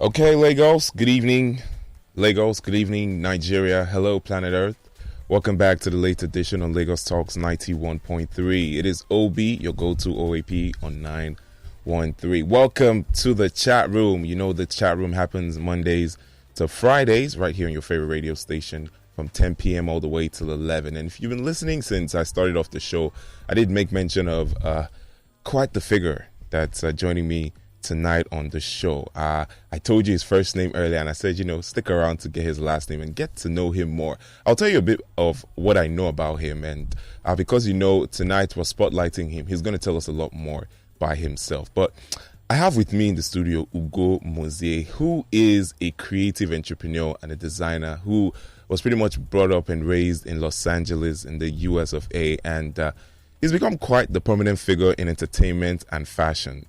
Okay, Lagos, good evening. Lagos, good evening, Nigeria. Hello, planet Earth. Welcome back to the late edition on Lagos Talks 91.3. It is OB, your go-to OAP on 913. Welcome to the chat room. You know the chat room happens Mondays to Fridays right here on your favorite radio station from 10 p.m. all the way till 11. And if you've been listening since I started off the show, I did make mention of quite the figure that's joining me tonight on the show. I told you his first name earlier, and I said, stick around to get his last name and get to know him more. I'll tell you a bit of what I know about him, and because tonight we're spotlighting him, he's going to tell us a lot more by himself. But I have with me in the studio Ugo Mozie, who is a creative entrepreneur and a designer who was pretty much brought up and raised in Los Angeles in the US of A, and he's become quite the prominent figure in entertainment and fashion.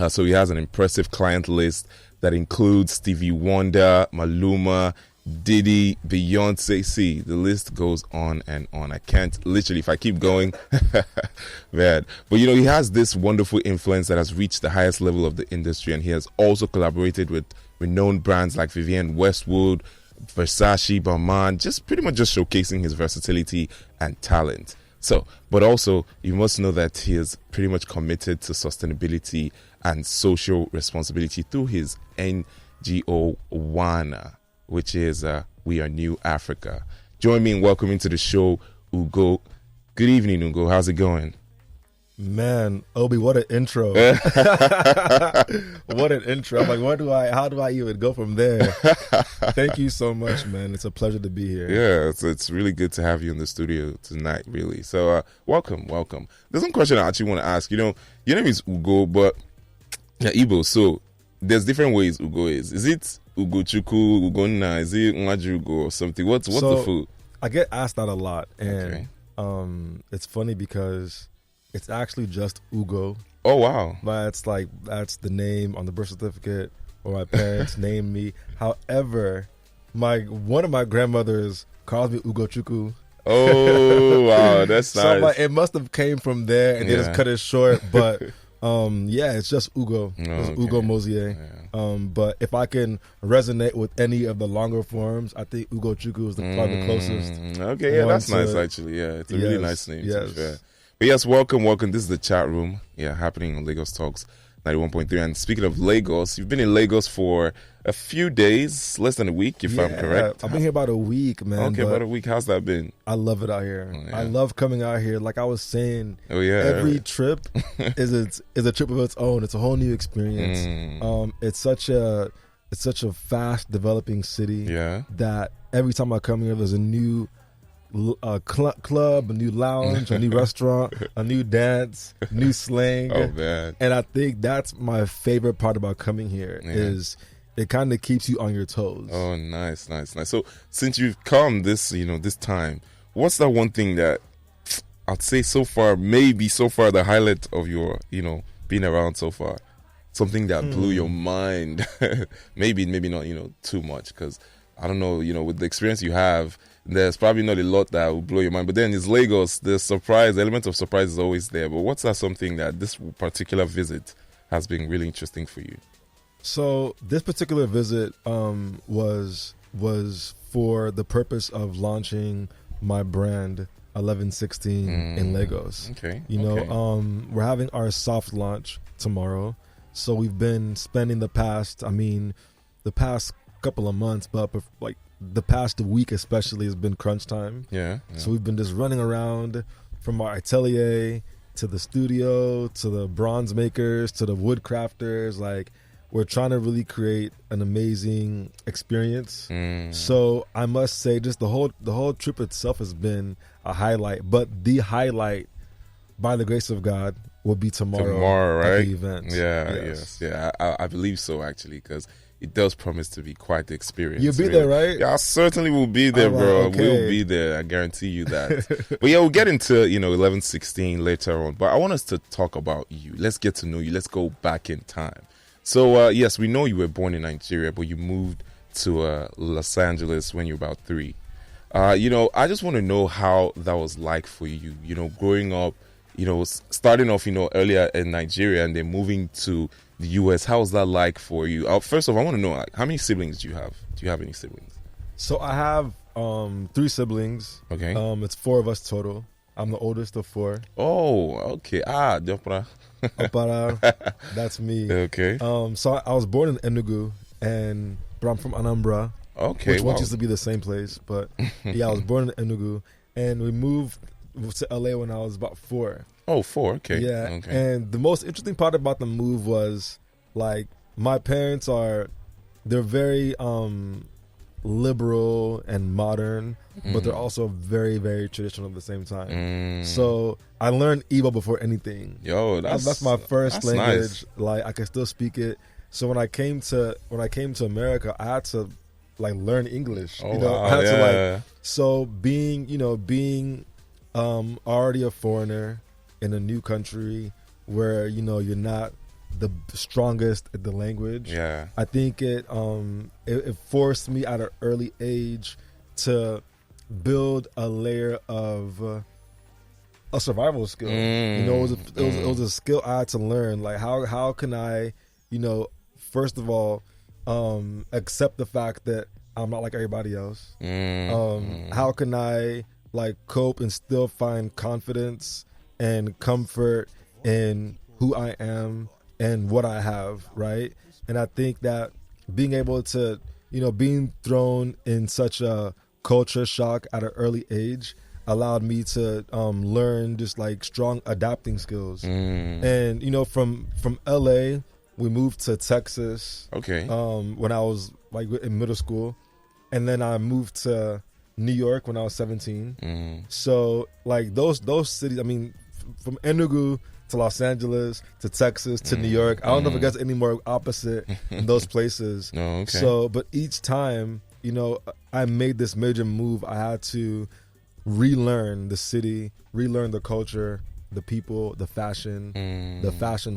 So he has an impressive client list that includes Stevie Wonder, Maluma, Diddy, Beyonce. See, the list goes on and on. I can't literally, if I keep going, man. But he has this wonderful influence that has reached the highest level of the industry, and he has also collaborated with renowned brands like Vivienne Westwood, Versace, Balmain, just pretty much just showcasing his versatility and talent. So, but also, you must know that he is pretty much committed to sustainability and social responsibility through his NGO WANA, which is We Are New Africa. Join me in welcoming to the show, Ugo. Good evening, Ugo. How's it going? Man, Obi, what an intro. What an intro. I'm like, how do I even go from there? Thank you so much, man. It's a pleasure to be here. Yeah, it's really good to have you in the studio tonight, really. So, welcome. There's one question I actually want to ask. Your name is Ugo, but Igbo, so there's different ways Ugo is. Is it Ugo Chuku, Ugonna? Is it Nwaju Ugo or something? What's the food? I get asked that a lot, and okay. It's funny because it's actually just Ugo. Oh, wow. But that's the name on the birth certificate, or my parents named me. However, one of my grandmothers calls me Ugo Chuku. Oh, wow, that's nice. So it must have came from there, and they just cut it short. But it's just Ugo. It's Ugo Mozie. Yeah. But if I can resonate with any of the longer forms, I think Ugo Chuku is probably the closest. Okay, yeah, that's nice actually. Yeah, it's a really nice name. To be fair. But yes, welcome. This is the chat room. Yeah, happening on Lagos Talks 91.3. And speaking of Lagos, you've been in Lagos for a few days, less than a week, if I'm correct. I've been here about a week, man. Okay, about a week. How's that been? I love it out here. Oh, yeah. I love coming out here. Like I was saying, every trip is a trip of its own. It's a whole new experience. It's such a fast developing city that every time I come here, there's a new club, a new lounge, a new restaurant, a new dance, new slang. Oh man! And I think that's my favorite part about coming here is it kind of keeps you on your toes. Oh, nice. So since you've come this time, what's that one thing that I'd say so far the highlight of your being around so far? Something that blew your mind. maybe not too much, because I don't know, with the experience you have, there's probably not a lot that will blow your mind. But then it's Lagos, the element of surprise is always there. But what's that something that this particular visit has been really interesting for you? So this particular visit was for the purpose of launching my brand 1116 in Lagos. Okay. We're having our soft launch tomorrow. So we've been spending the past couple of months, but like the past week especially has been crunch time. Yeah. So we've been just running around from our atelier to the studio to the bronze makers to the wood crafters. Like we're trying to really create an amazing experience. So I must say, just the whole trip itself has been a highlight. But the highlight, by the grace of God, will be tomorrow, right? At the event. Yeah. I believe so actually, because it does promise to be quite the experience. You'll be there, right? Yeah, I certainly will be there, bro. Okay. We'll be there. I guarantee you that. But yeah, we'll get into 1116 later on. But I want us to talk about you. Let's get to know you. Let's go back in time. So yes, we know you were born in Nigeria, but you moved to Los Angeles when you were about 3. I just want to know how that was like for you. Growing up starting off, earlier in Nigeria and then moving to the US. How was that like for you? First of all, I want to know, like, how many siblings do you have? Do you have any siblings? So I have 3 siblings. Okay. It's 4 of us total. I'm the oldest of 4. Oh, okay. Diopra. Opara, that's me. Okay. So I was born in Enugu, but I'm from Anambra. Okay. Which once used to be the same place, but yeah, I was born in Enugu, and we moved to LA when I was about 4. Oh, 4. Okay. Yeah. Okay. And the most interesting part about the move was, like, my parents they're very liberal and modern, but they're also very, very traditional at the same time. So I learned Igbo before anything. Yo, that's my first language. Nice. Like, I can still speak it. So when I came to America, I had to, like, learn English. Oh, wow, I had to, so being already a foreigner in a new country where you're not the strongest at the language. Yeah, I think it forced me at an early age to build a layer of a survival skill. It was a skill I had to learn. Like, how can I, first of all, accept the fact that I'm not like everybody else. How can I, like, cope and still find confidence and comfort in who I am and what I have, right? And I think that being able to, being thrown in such a culture shock at an early age allowed me to learn just, like, strong adapting skills. And, from LA, we moved to Texas. Okay. When I was, like, in middle school. And then I moved to New York when I was 17. So, like, those cities, I mean, from Enugu to Los Angeles to Texas to New York, I don't know if it gets any more opposite in those places. No, okay. So, but each time, I made this major move, I had to relearn the city, relearn the culture, the people, the fashion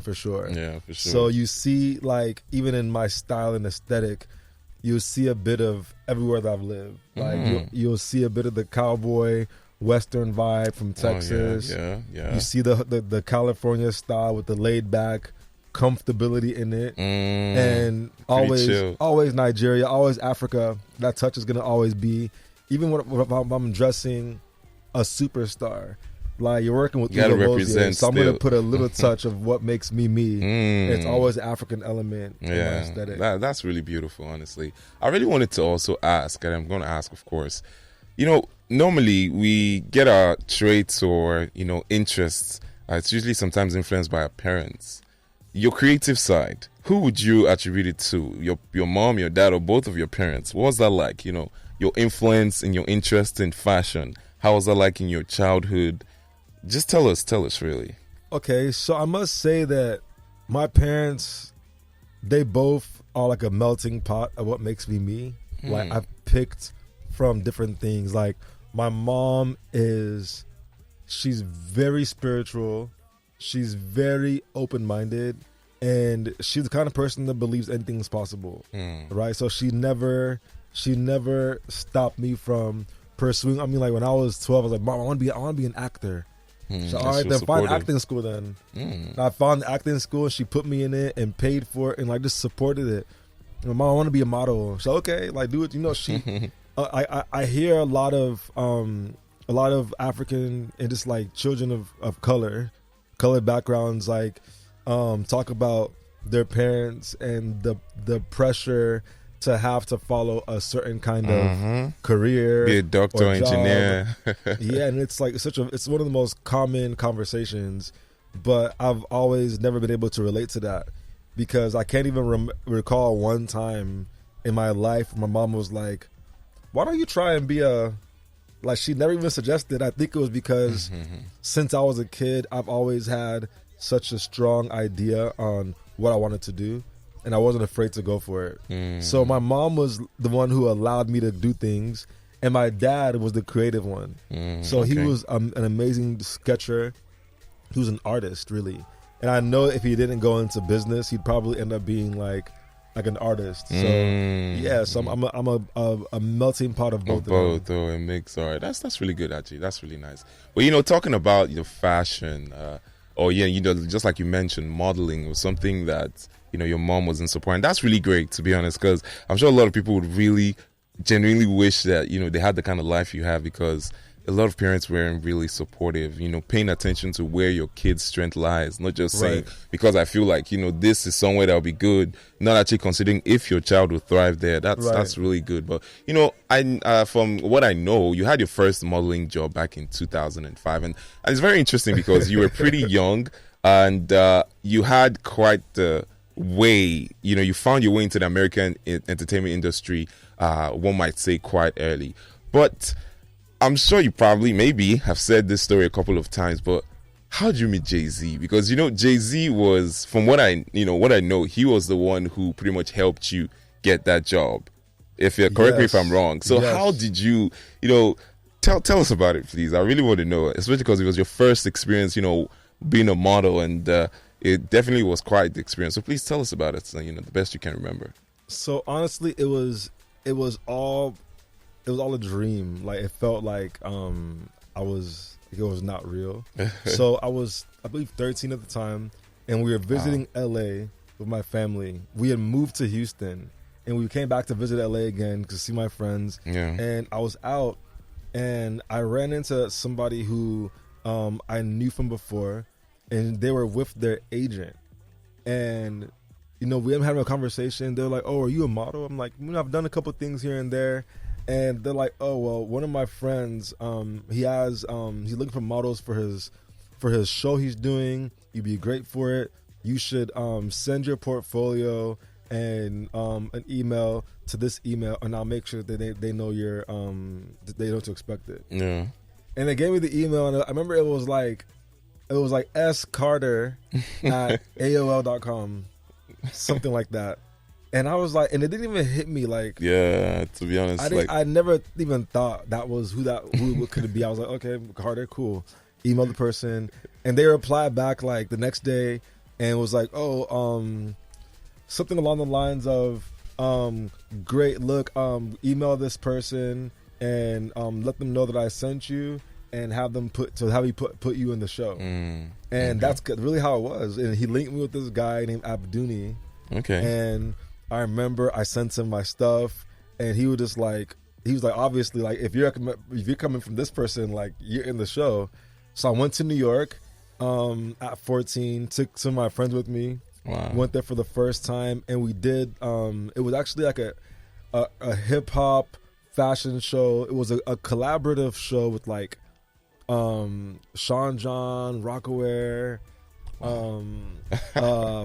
for sure. Yeah, for sure. So you see, like, even in my style and aesthetic, you'll see a bit of everywhere that I've lived. Like, you'll see a bit of the cowboy Western vibe from Texas. Yeah. You see the California style with the laid back comfortability in it, and always Nigeria, always Africa. That touch is gonna always be, even when I'm dressing a superstar. Like, you're working with Ugo Mozie, so I'm gonna put a little touch of what makes me me. It's always an African element in my aesthetic. That's really beautiful, honestly. I really wanted to also ask, and I'm going to ask, of course, normally we get our traits or, interests. It's usually sometimes influenced by our parents. Your creative side, who would you attribute it to? Your mom, your dad, or both of your parents? What was that like? Your influence and your interest in fashion. How was that like in your childhood? Just tell us really. Okay, so I must say that my parents, they both are like a melting pot of what makes me me. Like, I've picked from different things. Like, my mom she's very spiritual, she's very open-minded, and she's the kind of person that believes anything is possible, right? So she never stopped me from pursuing. I mean, like, when I was 12, I was like, Mom, I want to be an actor. So, all right, then find acting school then. I found acting school, and she put me in it and paid for it and, like, just supported it. Mom, I want to be a model. So, okay, like, do it. She, I hear a lot of African and just, like, children of colored backgrounds, like, talk about their parents and the pressure to have to follow a certain kind of career, be a doctor, or engineer. Yeah, and it's like it's one of the most common conversations, but I've always never been able to relate to that because I can't even recall one time in my life my mom was like, "Why don't you try and be a?" Like, she never even suggested. I think it was because since I was a kid, I've always had such a strong idea on what I wanted to do, and I wasn't afraid to go for it. So my mom was the one who allowed me to do things, and my dad was the creative one. So he was an amazing sketcher. He was an artist, really. And I know if he didn't go into business, he'd probably end up being, like, like an artist. So yeah, so I'm a melting pot of both. It makes all right. That's really good actually. That's really nice. But talking about fashion, just like you mentioned, modeling was something that your mom was in support, and that's really great, to be honest, because I'm sure a lot of people would really genuinely wish that they had the kind of life you have, because a lot of parents weren't really supportive, paying attention to where your kid's strength lies, not just saying, because I feel like, this is somewhere that'll be good, not actually considering if your child will thrive there. That's really good. But, I from what I know, you had your first modeling job back in 2005. And it's very interesting because you were pretty young, and you had quite the way, you found your way into the American entertainment industry, one might say quite early. But I'm sure you maybe have said this story a couple of times, but how did you meet Jay-Z? Because, Jay-Z was, from what I know, he was the one who pretty much helped you get that job. Correct me if I'm wrong. So how did you, tell us about it, please. I really want to know, especially because it was your first experience, being a model, and it definitely was quite the experience. So please tell us about it, the best you can remember. So honestly, it was all a dream. Like, it felt like it was not real. So I was, I believe, 13 at the time, and we were visiting LA with my family. We had moved to Houston, and we came back to visit LA again to see my friends. And I was out, and I ran into somebody who I knew from before, and they were with their agent. And we ended having a conversation. They're like, "Oh, are you a model?" I'm like, "I've done a couple things here and there." And they're like, "Oh, well, one of my friends, he's looking for models for his show he's doing. You'd be great for it. You should send your portfolio and an email to this email, and I'll make sure that they know they know to expect it." Yeah. And they gave me the email, and I remember it was like scarter at AOL.com, something like that. And I was like, and it didn't even hit me, like, yeah, to be honest, I never even thought that was who could it be. I was like, okay, Carter, cool. Email the person, and they replied back like the next day, and it was like, something along the lines of, great, look, email this person and let them know that I sent you, and have them put you in the show. And that's really how it was. And he linked me with this guy named Abduni. Okay. And I remember I sent him my stuff, and he was like, obviously, like, if you're coming from this person, like, you're in the show. So I went to New York at 14, took some of my friends with me. Wow. Went there for the first time, and we did. It was actually like a hip hop fashion show. It was a collaborative show with like Sean John, Rockaware,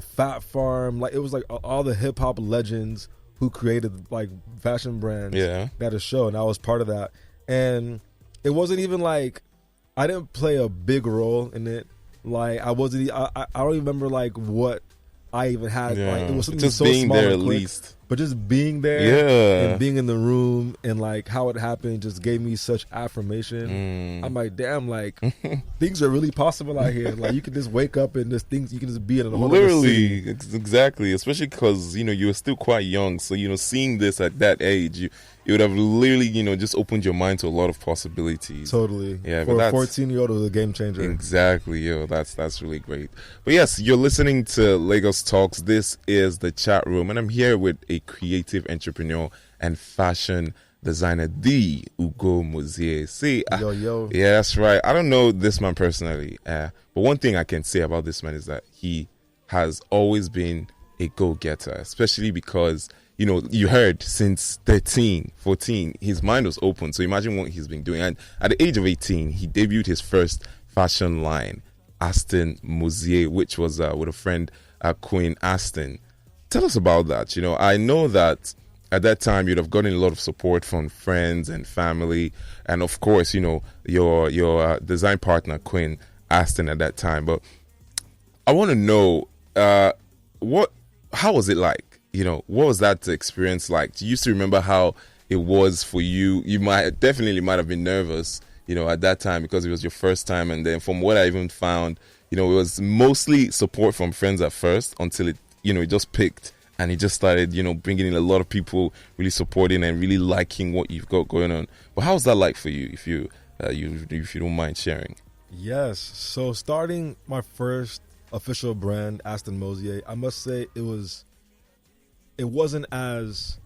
Fat Farm. Like, it was like all the hip hop legends who created like fashion brands. Yeah. That a show, and I was part of that. And it wasn't even like I didn't play a big role in it. Like, I wasn't. I don't remember like what I even had. Yeah. Like, it was something just so being small there and at quick, least. but just being there, and being in the room, and like how it happened just gave me such affirmation. I'm like, damn, like things are really possible out here. Like, you can just wake up and just things, you can just be in a whole other city. Exactly. Especially because you were still quite young, so seeing this at that age, it would have literally just opened your mind to a lot of possibilities. Totally. Yeah, for a 14-year-old, it was a game changer. Exactly. That's really great. But yes, you're listening to Lagos Talks. This is the chat room, and I'm here with a creative entrepreneur and fashion designer, the Ugo Mozie. See, yo. Yeah, that's right. I don't know this man personally, but one thing I can say about this man is that he has always been a go-getter, especially because you heard since 13, 14, his mind was open. So imagine what he's been doing. And at the age of 18, he debuted his first fashion line, Aston Mozie, which was with a friend, Queen Aston. Tell us about that. I know that at that time you'd have gotten a lot of support from friends and family, and of course, your design partner, Queen Aston, at that time. But I want to know how was it like? What was that experience like? Do you still remember how it was for you? You definitely might have been nervous, at that time, because it was your first time. And then from what I even found, it was mostly support from friends at first until it just picked and it just started, bringing in a lot of people really supporting and really liking what you've got going on. But how's that like for you, if you don't mind sharing? Yes. So starting my first official brand, Aston Mozie, I must say it wasn't as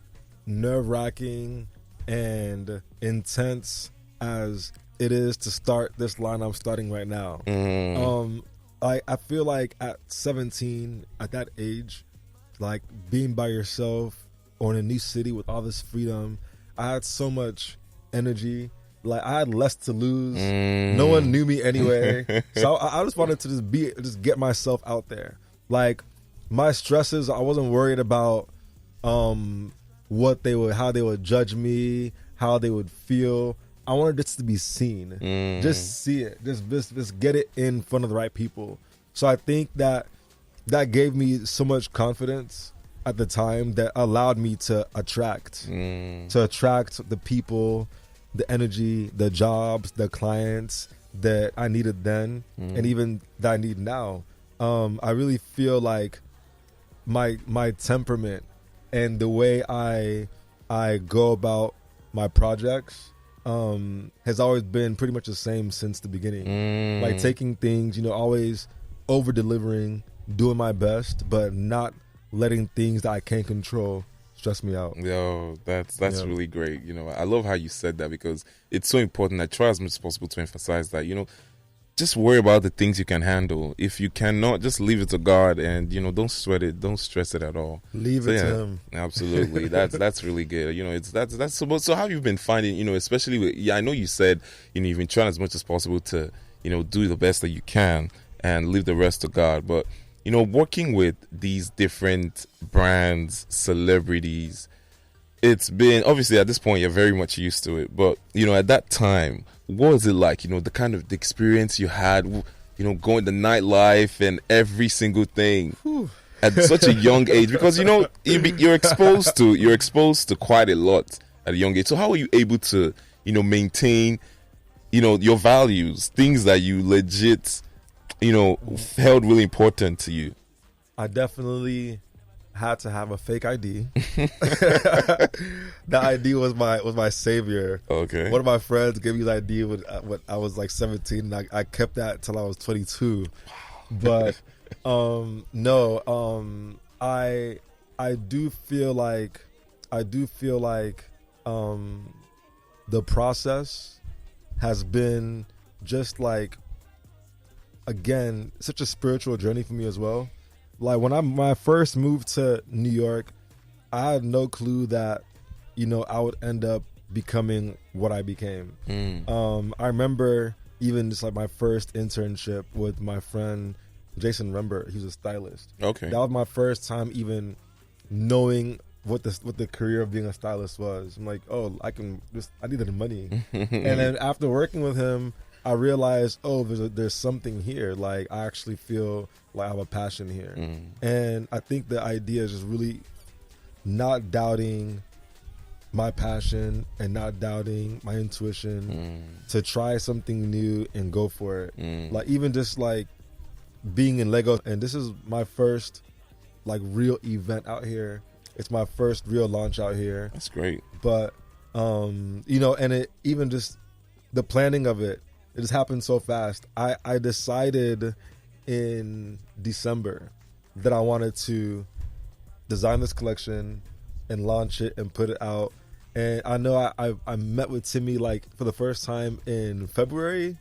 nerve-wracking and intense as it is to start this line I'm starting right now. I feel like at 17, at that age, like being by yourself or in a new city with all this freedom, I had so much energy. Like I had less to lose. No one knew me anyway. So I just wanted to just get myself out there. Like my stresses, I wasn't worried about how they would judge me, how they would feel. I wanted this to be seen. Just see it. Just get it in front of the right people. So I think that gave me so much confidence at the time that allowed me to attract the people, the energy, the jobs, the clients that I needed then, and even that I need now. I really feel like my temperament and the way I go about my projects has always been pretty much the same since the beginning. Like taking things, always over delivering, doing my best, but not letting things that I can't control stress me out. Yo, that's really great. I love how you said that, because it's so important. I try as much as possible to emphasize that, just worry about the things you can handle. If you cannot, just leave it to God, and don't sweat it, don't stress it at all. Leave it to Him. Absolutely, that's really good. That's supposed. So how have you been finding? Especially with, I know you said you've been trying as much as possible to do the best that you can and leave the rest to God. But working with these different brands, celebrities, it's been, obviously at this point you're very much used to it. But at that time, what was it like? The kind of the experience you had, going the nightlife and every single thing at such a young age, because you're exposed to quite a lot at a young age. So how are you able to maintain your values, things that you legit held really important to you? I definitely had to have a fake ID. That ID was my savior. Okay. One of my friends gave me the ID when I was like 17, and I kept that till I was 22. But I do feel like the process has been just like, again, such a spiritual journey for me as well. Like when I first moved to New York, I had no clue that I would end up becoming what I became. I remember even just like my first internship with my friend Jason Rember. He was a stylist. Okay, that was my first time even knowing what the career of being a stylist was. I'm like, oh, I needed the money. And then after working with him, I realized, oh, there's something here. Like I actually feel like I have a passion here. And I think the idea is just really not doubting my passion and not doubting my intuition to try something new and go for it. Like even just like being in Lagos, and this is my first like real event out here. It's my first real launch out here. That's great. But and it even just the planning of it just happened so fast. I decided in December that I wanted to design this collection and launch it and put it out. And I know I met with Timmy like for the first time in February,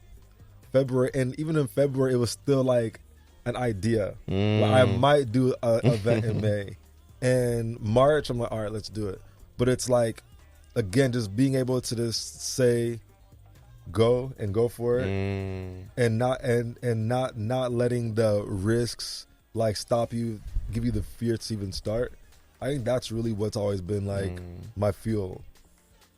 and even in February it was still like an idea. Like, I might do an event in May. And March I'm like, all right, let's do it. But it's like, again, just being able to just say go for it, and not letting the risks like stop you, give you the fear to even start. I think that's really what's always been like my fuel.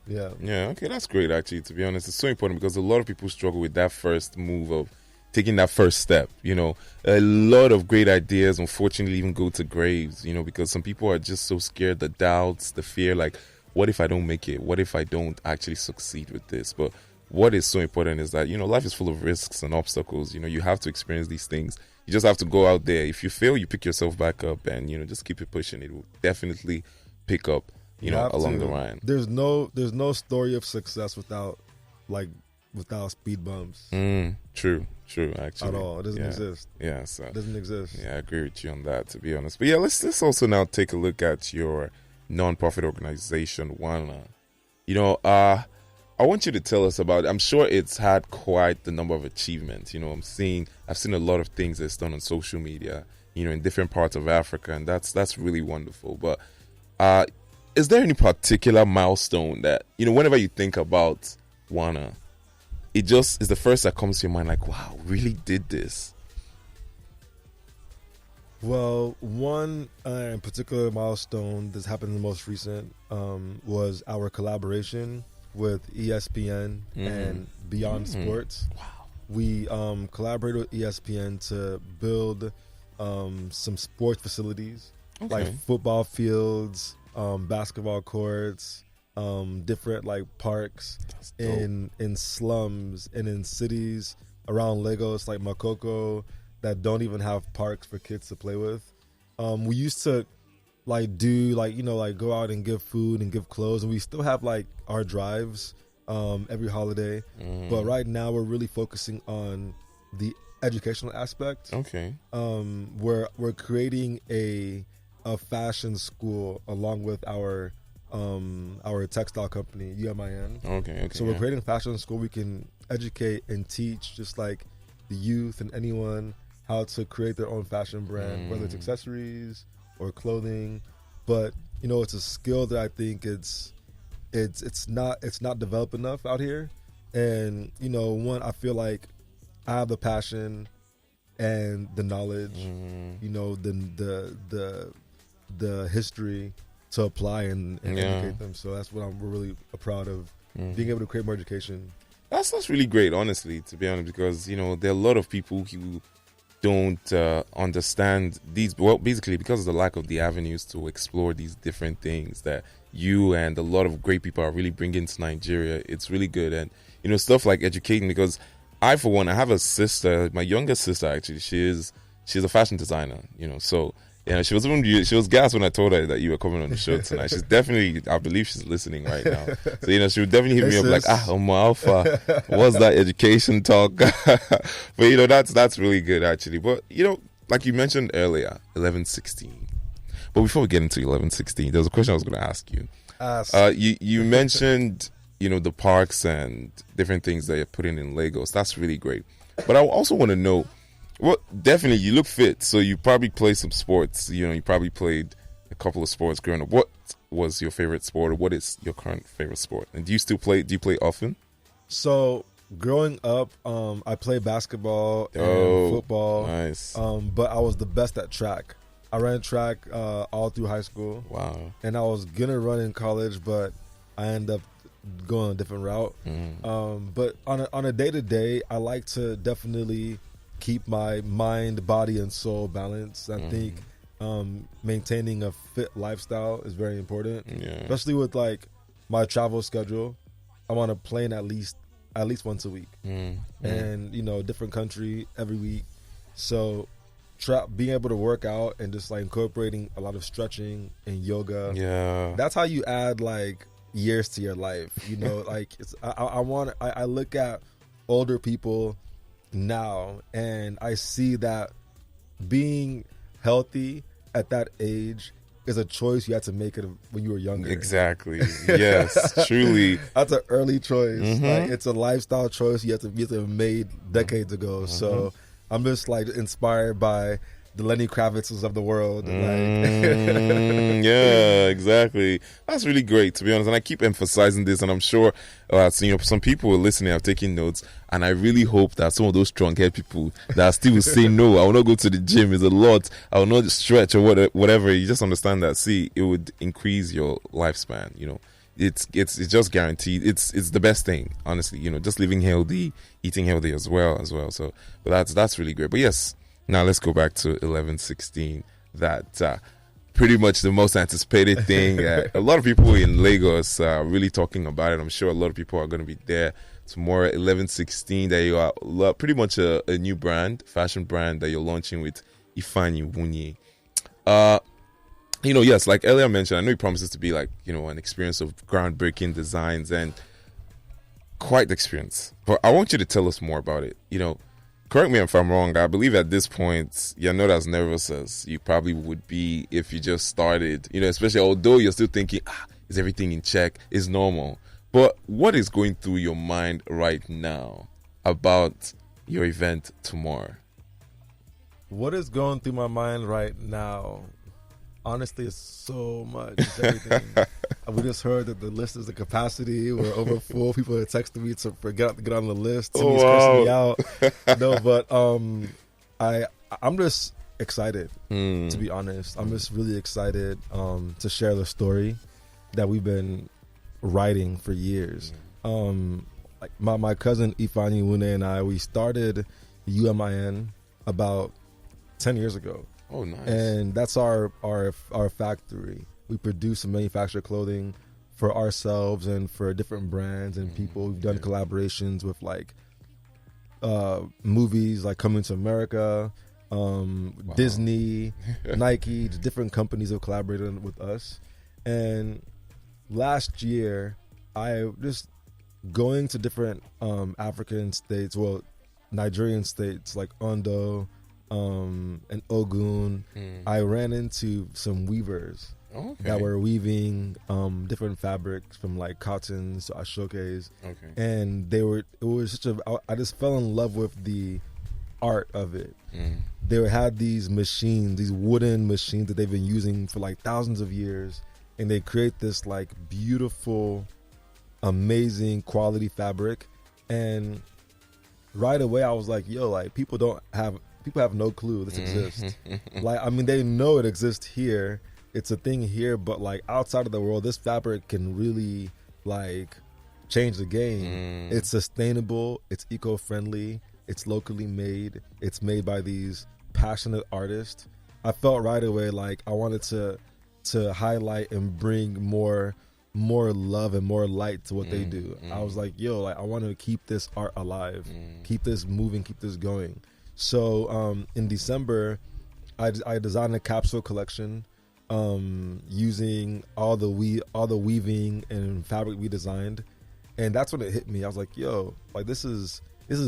Yeah, okay, that's great. Actually, to be honest, it's so important, because a lot of people struggle with that first move of taking that first step. A lot of great ideas unfortunately even go to graves, because some people are just so scared, the doubts, the fear, like, what if I don't make it? What if I don't actually succeed with this? But what is so important is that, life is full of risks and obstacles. You have to experience these things. You just have to go out there. If you fail, you pick yourself back up and, just keep it pushing. It will definitely pick up, along the line. There's no story of success without speed bumps. True, actually. At all. It doesn't exist. Yeah, so. It doesn't exist. Yeah, I agree with you on that, to be honest. But yeah, let's also now take a look at your non-profit organization, WANA. I want you to tell us about it. I'm sure it's had quite the number of achievements. I've seen a lot of things that's done on social media, in different parts of Africa, and that's really wonderful. But is there any particular milestone that, whenever you think about WANA, it just is the first that comes to your mind, like, wow, really did this? Well, one particular milestone that's happened in the most recent was our collaboration with ESPN and Beyond Sports. Wow. We collaborated with ESPN to build some sports facilities, like football fields, basketball courts, different parks in slums and in cities around Lagos, like Makoko, that don't even have parks for kids to play with. We used to go out and give food and give clothes, and we still have our drives every holiday. But right now we're really focusing on the educational aspect. Okay. We're creating a fashion school along with our textile company, UMIN. Okay. So we're creating a fashion school. We can educate and teach just the youth and anyone how to create their own fashion brand, whether it's accessories or clothing. But it's a skill that I think it's not developed enough out here. And one, I feel like I have the passion and the knowledge, the history to apply and educate them. So that's what we're really proud of, being able to create more education. That's really great, honestly, to be honest, because there are a lot of people who don't understand these, well, basically because of the lack of the avenues to explore these different things that you and a lot of great people are really bringing to Nigeria. It's really good. And stuff like educating, because I, for one, I have a sister, my younger sister, actually. She's a fashion designer, so she was gassed when I told her that you were coming on the show tonight. She's definitely, I believe she's listening right now. So, she would definitely hit me up like, Alpha, what's that education talk? But, that's really good, actually. But, like you mentioned earlier, 1116. But before we get into 1116, there's a question I was going to ask you. You mentioned, the parks and different things that you're putting in Lagos. That's really great. But I also want to know, well, definitely, you look fit, so you probably play some sports. You probably played a couple of sports growing up. What was your favorite sport, or what is your current favorite sport? And do you still play? Do you play often? So, growing up, I played basketball and football. Nice. But I was the best at track. I ran track all through high school. Wow. And I was gonna run in college, but I ended up going a different route. But on a day-to-day, I like to definitely keep my mind, body, and soul balanced. I think maintaining a fit lifestyle is very important, especially with my travel schedule. I'm on a plane at least once a week, and different country every week. So being able to work out and just incorporating a lot of stretching and yoga, that's how you add years to your life. I look at older people now, and I see that being healthy at that age is a choice you had to make it when you were younger. Exactly. Yes, truly. That's an early choice. It's a lifestyle choice you have to have made decades ago. So I'm just inspired by the Lenny Kravitzes of the world. Yeah, exactly. That's really great, to be honest. And I keep emphasizing this, and I'm sure some people who are listening are taking notes. And I really hope that some of those strong-haired people that still will say, no, I will not go to the gym, it's a lot, I will not stretch or whatever. You just understand that, it would increase your lifespan, It's just guaranteed. It's the best thing, honestly. Just living healthy, eating healthy as well. So, but that's really great. But yes, now let's go back to 1116. That pretty much the most anticipated thing. A lot of people in Lagos are really talking about it. I'm sure a lot of people are going to be there tomorrow, 11/16, that you are pretty much a new brand, fashion brand that you're launching with Ifeanyi Wunye. Yes, like earlier mentioned, I know it promises to be like, an experience of groundbreaking designs and quite the experience. But I want you to tell us more about it. Correct me if I'm wrong. I believe at this point, you're not as nervous as you probably would be if you just started, especially although you're still thinking, is everything in check? Is normal? But what is going through your mind right now about your event tomorrow? What is going through my mind right now? Honestly, it's so much. It's everything. We just heard that the list is the capacity. We're over full. People are texting me to forget to get on the list. Timmy's cursing me out. No, but I'm just excited, to be honest. I'm just really excited to share the story that we've been writing for years. Like my cousin Ifeanyi Wunye and we started UMIN about 10 years ago. Oh, nice. And that's our factory. We produce and manufacture clothing for ourselves and for different brands and people. We've done collaborations with like movies like Coming to America, Disney, Nike, different companies have collaborated with us. And last year, I just going to different African states, Nigerian states like Ondo, and Ogun. I ran into some weavers that were weaving different fabrics from like cottons to ashokes, and I just fell in love with the art of it. They had these machines, these wooden machines that they've been using for like thousands of years, and they create this like beautiful, amazing quality fabric. And right away I was like, yo, like people have no clue this exists. Like, I mean, they know it exists here. It's a thing here, but like outside of the world, this fabric can really like change the game. It's sustainable. It's eco-friendly. It's locally made. It's made by these passionate artists. I felt right away like I wanted to highlight and bring more love and more light to what they do. I was like, yo, like I want to keep this art alive, keep this moving, keep this going. So in December, I designed a capsule collection using all the weaving and fabric we designed, and that's when it hit me. I was like, yo, like this is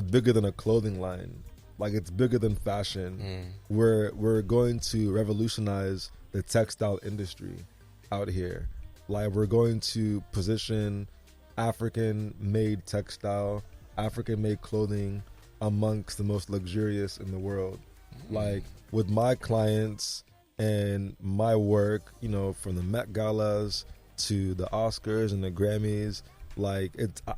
bigger than a clothing line. Like it's bigger than fashion. We're going to revolutionize the textile industry out here. Like we're going to position African-made textile, African-made clothing amongst the most luxurious in the world. Like with my clients and my work, from the Met Galas to the Oscars and the Grammys, like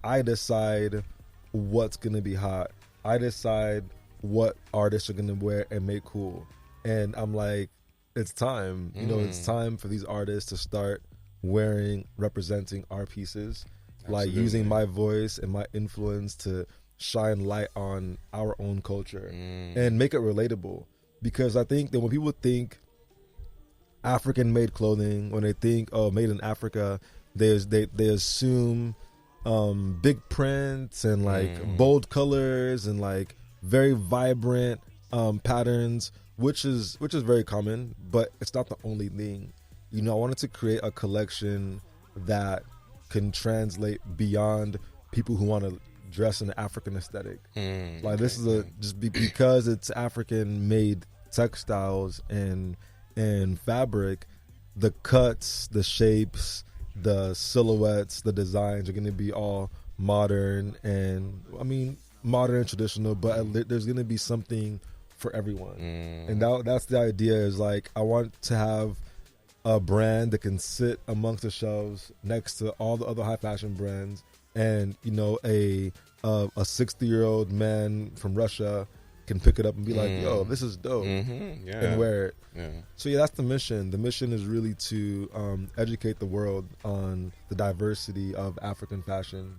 I decide what's gonna be hot. I decide what artists are gonna wear and make cool. And I'm like, it's time. It's time for these artists to start representing our pieces. Absolutely. Like using my voice and my influence to shine light on our own culture and make it relatable. Because I think that when people think African made clothing, when they think made in Africa, they assume big prints and like bold colors and like very vibrant patterns, which is very common, but it's not the only thing. I wanted to create a collection that can translate beyond people who want to dress in the African aesthetic. This is because it's African made textiles and fabric, the cuts, the shapes, the silhouettes, the designs are going to be all modern and modern and traditional, but there's going to be something for everyone. And that's the idea, is like I want to have a brand that can sit amongst the shelves next to all the other high fashion brands, and a 60-year-old man from Russia can pick it up and be like, yo, this is dope, and wear it. So that's the mission. The mission is really to educate the world on the diversity of African fashion.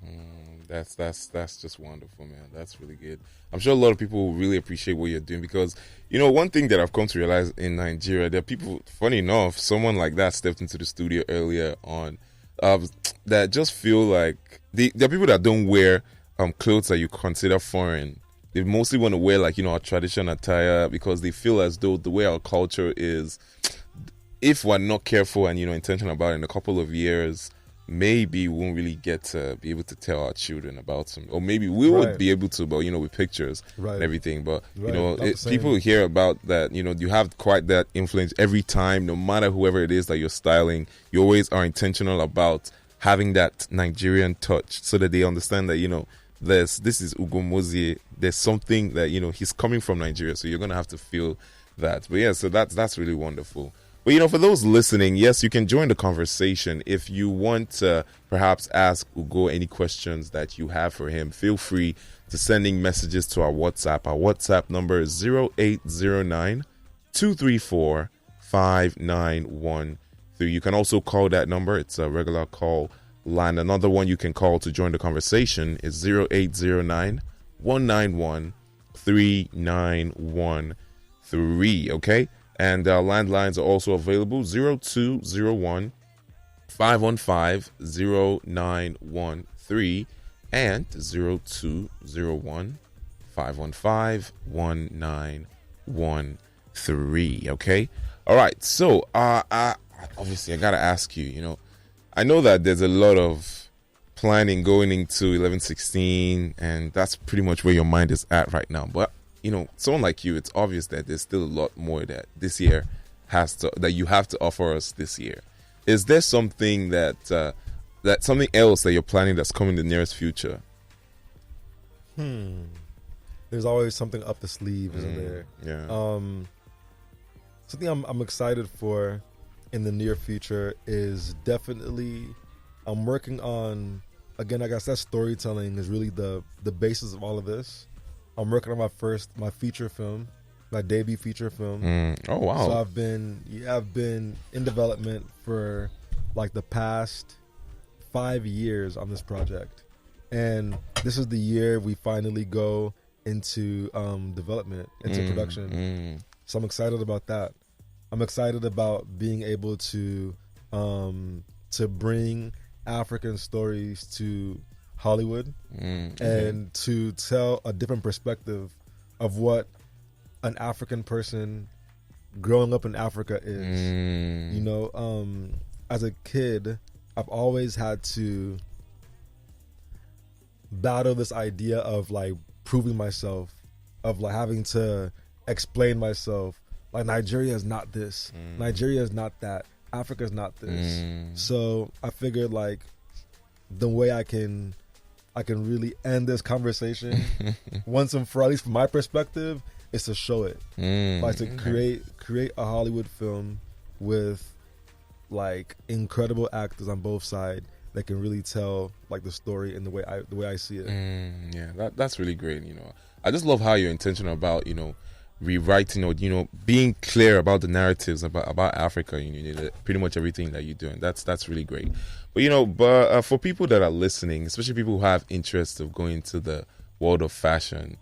That's just wonderful, man. That's really good. I'm sure a lot of people really appreciate what you're doing, because one thing that I've come to realize in Nigeria, there are people, funny enough, someone like that stepped into the studio earlier on, that just feel like there are people that don't wear clothes that you consider foreign, they mostly want to wear like, our traditional attire because they feel as though the way our culture is, if we're not careful and, intentional about it, in a couple of years, maybe we won't really get to be able to tell our children about some, or maybe we would be able to, but with pictures and everything. But people hear about that. You have quite that influence every time. No matter whoever it is that you're styling, you always are intentional about having that Nigerian touch, so that they understand that this is Ugo Mozie. There's something that he's coming from Nigeria, so you're gonna have to feel that. But yeah, so that's really wonderful. But for those listening, yes, you can join the conversation. If you want to perhaps ask Ugo any questions that you have for him, feel free to sending messages to our WhatsApp. Our WhatsApp number is 0809 234 5913. You can also call that number. It's a regular call line. Another one you can call to join the conversation is 0809 191 3913. Okay? And landlines are also available, 0201 515 0913 and 0201 515 1913. Okay? All right. So, obviously, I got to ask you, I know that there's a lot of planning going into 11/16, and that's pretty much where your mind is at right now. But someone like you, it's obvious that there's still a lot more that this year that you have to offer us this year. Is there something that something else that you're planning that's coming in the nearest future? There's always something up the sleeve, isn't there? Yeah. Something I'm excited for in the near future is definitely I'm working on, again, I guess that storytelling is really the basis of all of this. I'm working on my feature film, my debut feature film. Oh wow! So I've been in development for like the past 5 years on this project, and this is the year we finally go into development, into production. So I'm excited about that. I'm excited about being able to bring African stories to Hollywood and to tell a different perspective of what an African person growing up in Africa is. As a kid, I've always had to battle this idea of like proving myself, of like having to explain myself. Like, Nigeria is not this, Nigeria is not that, Africa is not this. So I figured like the way I can really end this conversation once and for all, at least from my perspective, is to show it. Like to create a Hollywood film with like incredible actors on both sides that can really tell like the story in the way I see it. Yeah, that's really great. I just love how you're intentional about rewriting or being clear about the narratives about Africa. Pretty much everything that you're doing. That's really great. But for people that are listening, especially people who have interest of going to the world of fashion,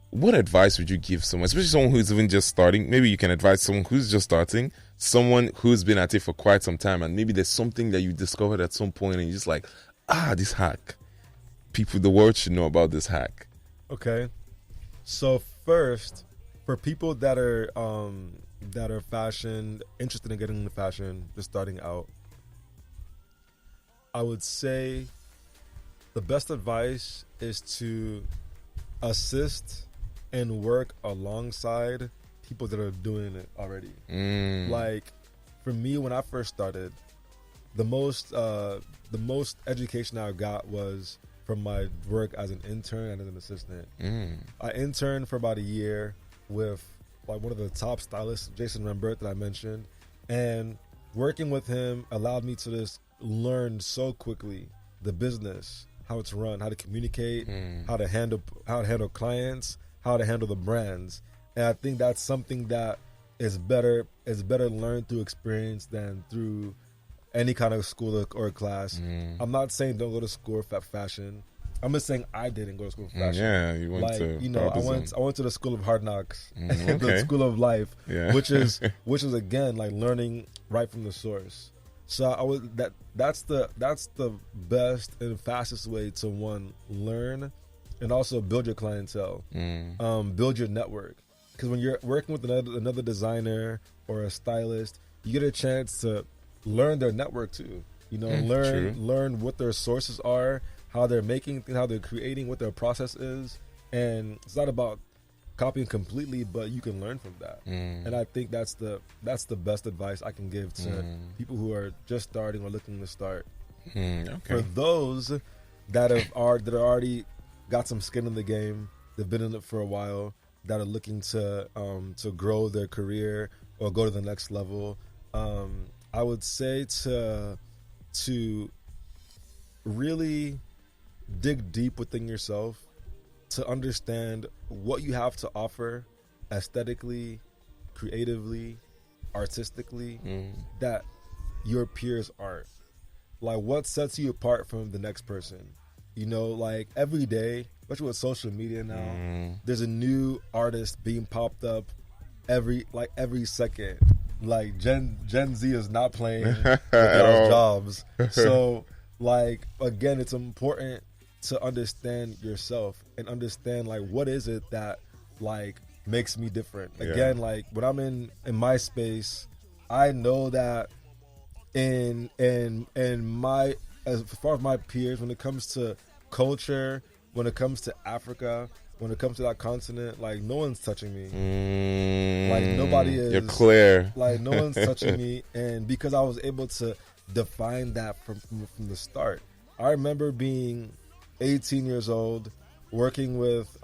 what advice would you give someone, especially someone who's even just starting? Maybe you can advise someone who's just starting, someone who's been at it for quite some time, and maybe there's something that you discovered at some point and you're just like, this hack. The world should know about this hack. Okay. So first, for people that are fashion, interested in getting into fashion, just starting out, I would say the best advice is to assist and work alongside people that are doing it already. Like, for me, when I first started, the most education I got was from my work as an intern and as an assistant. I interned for about a year with like one of the top stylists, Jason Rembert, that I mentioned, and working with him allowed me to just learn so quickly the business, how it's run, how to communicate, how to handle clients, how to handle the brands. And I think that's something that is better learned through experience than through any kind of school or class. I'm not saying don't go to school for fashion. I'm just saying I didn't go to school for fashion. Yeah, you went to I went to the school of hard knocks, the school of life, which is again like learning right from the source. So that's the best and fastest way to, one, learn, and also build your clientele, build your network. Because when you're working with another designer or a stylist, you get a chance to learn their network too. Learn what their sources are, how they're making things, how they're creating, what their process is. And it's not about copying completely, but you can learn from that. And I think that's the best advice I can give to people who are just starting or looking to start. Okay. For those that are already got some skin in the game, they've been in it for a while, that are looking to grow their career or go to the next level, I would say to really dig deep within yourself, to understand what you have to offer aesthetically, creatively, artistically, that your peers aren't. Like, what sets you apart from the next person? Like, every day, especially with social media now, there's a new artist being popped up every second. Like, Gen Z is not playing with y'all's jobs. So, like, again, it's important to understand yourself and understand, like, what is it that, like, makes me different. Again, like, when I'm in my space, I know that in my, as far as my peers, when it comes to culture, when it comes to Africa, when it comes to that continent, like, no one's touching me. Like, nobody is. You're clear. Like, no one's touching me. And because I was able to define that from the start. I remember being 18 years old, working with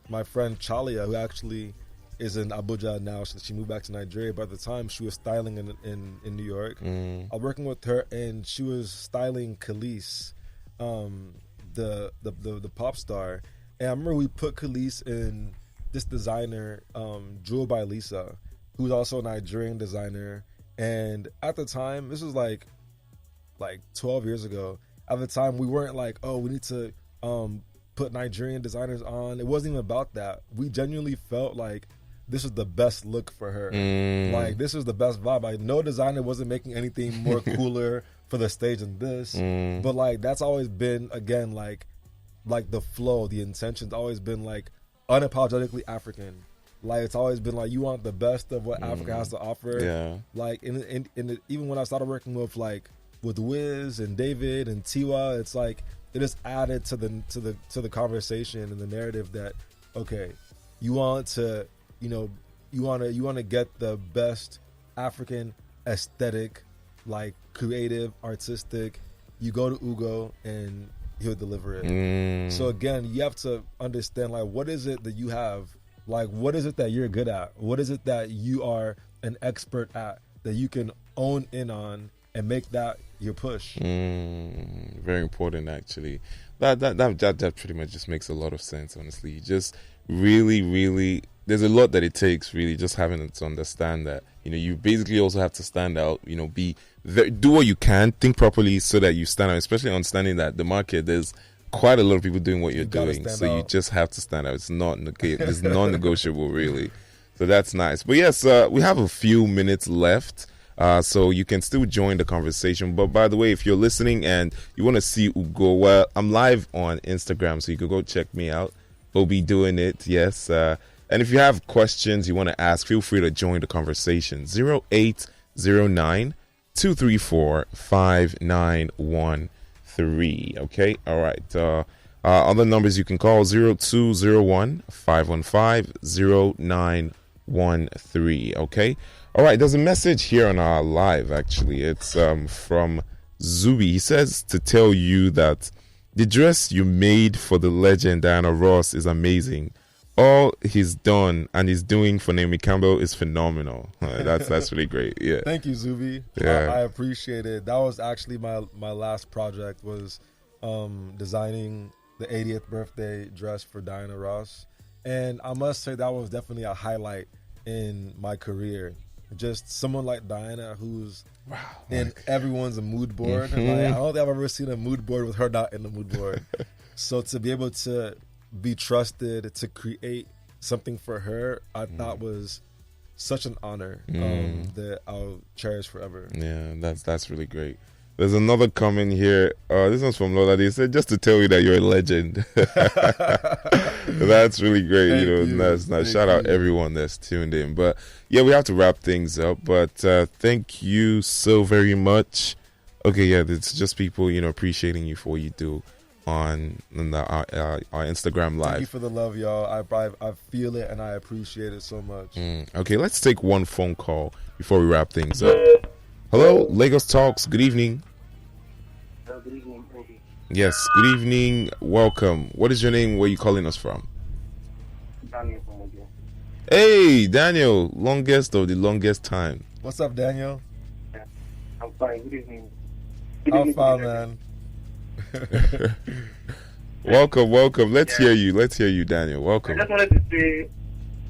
my friend Chalia, who actually is in Abuja now. She moved back to Nigeria, but at the time she was styling in New York. I was working with her, and she was styling Khalees, the pop star. And I remember we put Khalees in this designer, Jewel by Lisa, who's also a Nigerian designer. And at the time, this was like 12 years ago. At the time, we weren't like, oh, we need to put Nigerian designers on. It wasn't even about that. We genuinely felt like this was the best look for her. Like, this was the best vibe. Like, no designer wasn't making anything more cooler for the stage than this. But, like, that's always been, again, like the flow, the intention's always been, like, unapologetically African. Like, it's always been like, you want the best of what Africa has to offer. Yeah. Like, even when I started working with Wiz and David and Tiwa, it's like it just added to the conversation and the narrative that, okay, you want to get the best African aesthetic, like, creative, artistic. You go to Ugo and he'll deliver it. So again, you have to understand, like, what is it that you have? Like, what is it that you're good at? What is it that you are an expert at that you can own in on and make that your push? Very important, actually. That pretty much just makes a lot of sense, honestly. Just really, there's a lot that it takes, really, just having to understand that, you basically also have to stand out, do what you can, think properly so that you stand out, especially understanding that the market, there's quite a lot of people doing what you're doing. So you just have to stand out. It's non-negotiable, really. So that's nice. But yes, we have a few minutes left. So you can still join the conversation. But by the way, if you're listening and you want to see Ugo, well, I'm live on Instagram, so you can go check me out. We'll be doing it, yes. And if you have questions you want to ask, feel free to join the conversation. 0809 234 5913. Okay, all right. Other numbers you can call 0201 515 0913. Okay. All right, there's a message here on our live, actually. It's from Zubi. He says to tell you that the dress you made for the legend Diana Ross is amazing. All he's done and he's doing for Naomi Campbell is phenomenal. That's really great. Yeah. Thank you, Zubi. Yeah. I appreciate it. That was actually my last project, was designing the 80th birthday dress for Diana Ross. And I must say that was definitely a highlight in my career. Just someone like Diana, who's in everyone's mood board. Like, I don't think I've ever seen a mood board with her not in the mood board. So to be able to be trusted to create something for her, I thought was such an honor that I'll cherish forever. Yeah, that's really great. There's another comment here. This one's from Lola. They said, just to tell you that you're a legend. That's really great. Thank you know, you. Nice. Shout out everyone that's tuned in. But yeah, we have to wrap things up. But thank you so very much. Okay, yeah, it's just people, appreciating you for what you do on our Instagram Live. Thank you for the love, y'all. I feel it and I appreciate it so much. Okay, let's take one phone call before we wrap things up. Hello, Lagos Talks. Good evening. Good evening, Obi. Yes, good evening. Welcome. What is your name? Where are you calling us from? Daniel from Obi. Hey, Daniel. Longest of the longest time. What's up, Daniel? Yeah, I'm fine. Good evening. I'm fine, man. Welcome. Let's hear you, Daniel. I Welcome. just wanted to say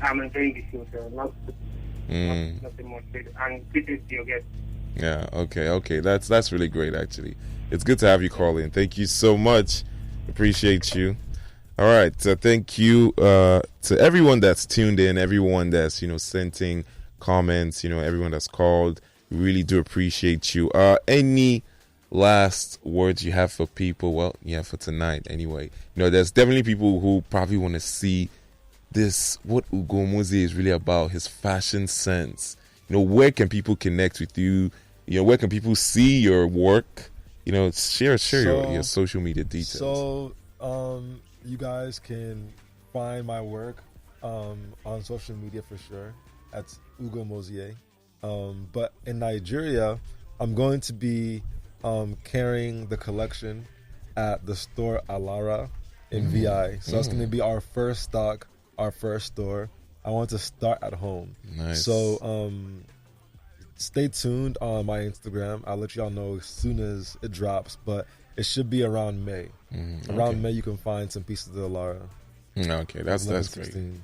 I'm enjoying the show, so nothing more to say. And greetings to your guest. Yeah, okay. That's really great, actually. It's good to have you call in. Thank you so much. Appreciate you. All right. So thank you to everyone that's tuned in, everyone that's, sending comments, everyone that's called. We really do appreciate you. Any last words you have for people? Well, yeah, for tonight anyway. There's definitely people who probably want to see what Ugo Mozie is really about, his fashion sense. Where can people connect with you? Where can people see your work? Share your social media details. So, you guys can find my work on social media for sure. That's Ugo Mozie. But in Nigeria, I'm going to be carrying the collection at the store Alara in VI. So that's going to be our first stock, our first store. I want to start at home. Nice. So stay tuned on my Instagram. I'll let y'all know as soon as it drops, but it should be around May. Around May, you can find some pieces of Alara. Okay, that's great. 16.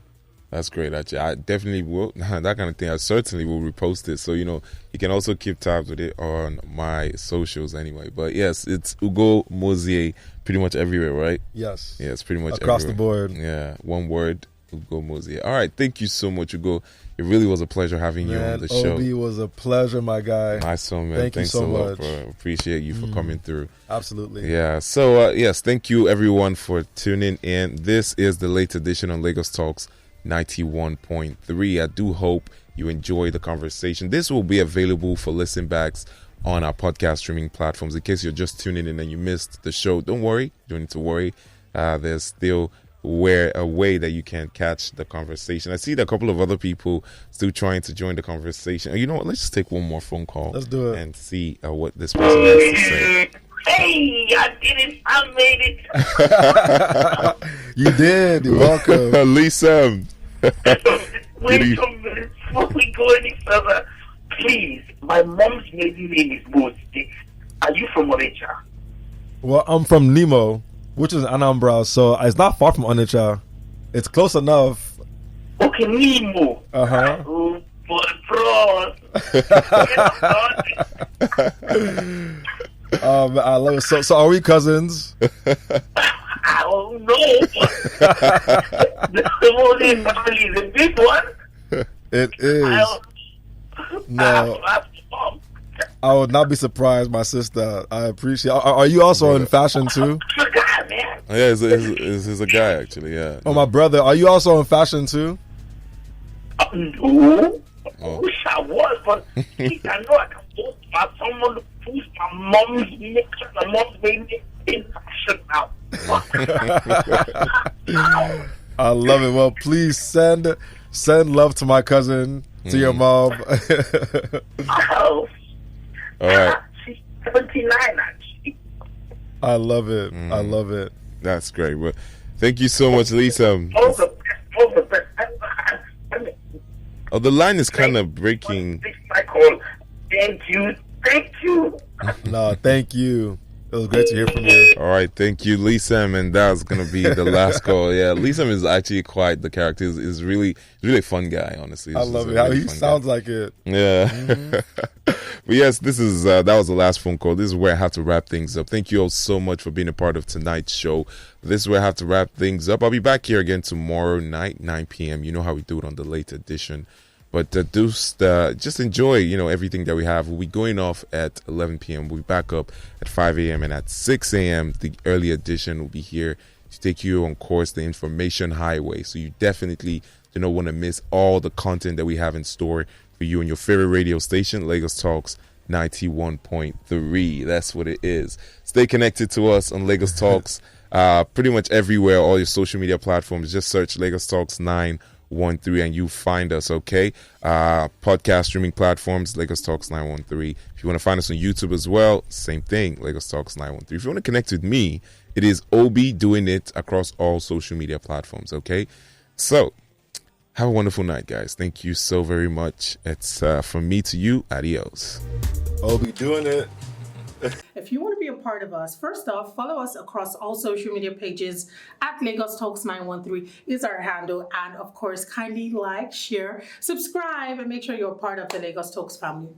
That's great, actually. I definitely will. That kind of thing, I certainly will repost it. So, you can also keep tabs with it on my socials anyway. But yes, it's Ugo Mozie pretty much everywhere, right? Yes. Yeah, it's pretty much across everywhere. the board. Yeah, one word, Ugo Mozie. All right, thank you so much, Ugo. It really was a pleasure having you on the show. Obi was a pleasure, my guy. Nice one, man. Thanks so a lot, much. Bro. Appreciate you for coming through. Absolutely. Yeah. So, yes, thank you everyone for tuning in. This is the late edition on Lagos Talks 91.3. I do hope you enjoy the conversation. This will be available for listen backs on our podcast streaming platforms. In case you're just tuning in and you missed the show, don't worry. You don't need to worry. There's still a way that you can catch the conversation. I see that a couple of other people still trying to join the conversation. You know what? Let's just take one more phone call. Let's do it. And see what this person has to say. Hey, I did it. I made it. You did. You're welcome. Lisa. Wait a minute. Before we go any further, please, my mom's maiden name is Mozie. Are you from Onitsha? Well, I'm from Nemo, which is Anambra, so it's not far from Onitsha. It's close enough. Okay, Nemo. Uh-huh. Oh, bros. I love it. So are we cousins? I don't know. The Mozie family is a big one. It is. No, I would not be surprised, my sister. I appreciate. Are you also in fashion too? God, man. Yeah, he's a guy actually. Yeah. Oh, my brother. Are you also in fashion too? No. I wish I was, but I know I can post my someone to post my mom's makeup, my mom's baby in fashion now. I love it. Well, please send love to my cousin, to your mom. Oh, All right. she's 79 actually. I love it. I love it. That's great. Well, thank you so much, Lisa. All the best. Oh, the line is kind of breaking. Thank you. No, thank you. It was great to hear from you. All right, thank you, Lisa, and that's gonna be the last call. Yeah, Lisa is actually quite the character. Is really a fun guy, honestly. I love it. How he sounds like it. Yeah. But yes, this is that was the last phone call. This is where I have to wrap things up. Thank you all so much for being a part of tonight's show. This is where I have to wrap things up. I'll be back here again tomorrow night, 9 p.m. You know how we do it on the late edition. But just enjoy, everything that we have. We'll be going off at 11 p.m. We'll be back up at 5 a.m. and at 6 a.m. the early edition will be here to take you on course, the information highway. So you definitely do not want to miss all the content that we have in store for you on your favorite radio station, Lagos Talks 91.3. That's what it is. Stay connected to us on Lagos Talks pretty much everywhere, all your social media platforms. Just search Lagos Talks 913 and you find us, okay? Podcast streaming platforms, Lagos Talks 913. If you want to find us on YouTube as well, same thing, Lagos Talks 913. If you want to connect with me, it is Obi doing it across all social media platforms, okay? So, have a wonderful night, guys. Thank you so very much. It's from me to you. Adios. Obi doing it. If you want to be a part of us, first off, follow us across all social media pages at Lagos Talks 913 is our handle. And of course, kindly like, share, subscribe, and make sure you're a part of the Lagos Talks family.